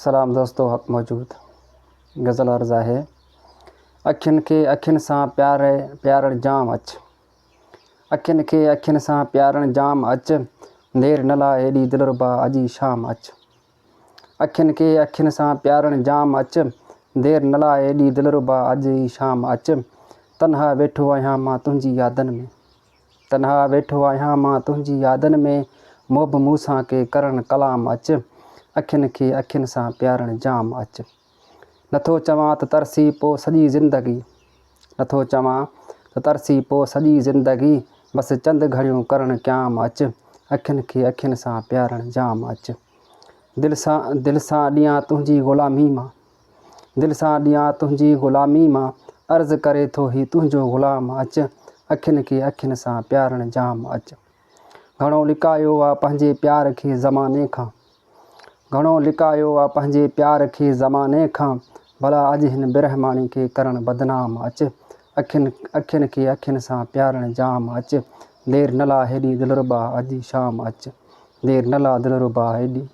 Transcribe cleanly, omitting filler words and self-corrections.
सलाम दोस्तों, हक़ मौजूद। गज़ल अर्ज़ आहे। अखियुनि खे अखियुनि सां प्यारण जाम अच, अखियुनि खे अखियुनि सां प्यारण जाम अच, देरि न लाइ हेॾी दिलरुबा अॼु शाम अच। अखियुनि खे अखियुनि सां प्यारण जाम अच, देरि न लाइ हेॾी दिलरुबा अॼु शाम अच। तन्हा वेठो आहियां मां तुंहिंजी यादनि में, तन्हा वेठो आहियां मां तुंहिंजी यादनि में, मोब मूंसां के करण कलाम अच। अखियुनि खे अखियुनि सां प्यारण जाम अच। नथो चवां त तरसी पोइ सॼी ज़िंदगी, नथो चवां त तरसी पोइ सॼी ज़िंदगी, बसि चंद घड़ियूं करण क़याम अच। अखियुनि खे अखियुनि सां प्यारण जाम अच। दिलि सां ॾियां तुंहिंजी ग़ुलामी मां, दिलि सां ॾियां तुंहिंजी ग़ुलामी मां, अर्ज़ु करे थो ही तुंहिंजो ग़ुलाम अच। अखियुनि खे अखियुनि सां प्यारण जाम अच। घणो लिकायो आहे पंहिंजे प्यार खे ज़माने खां, घणो लिकायो आहे पंहिंजे प्यार खे ज़माने खां, भला अॼु हिन बेरहमानी खे करण बदनाम अच। अखियुनि खे अखियुनि सां प्यारण जाम अच। देरि न ला हेॾी दिलरुबा अॼु शाम अच, देरि न ला दिलरुबा हेॾी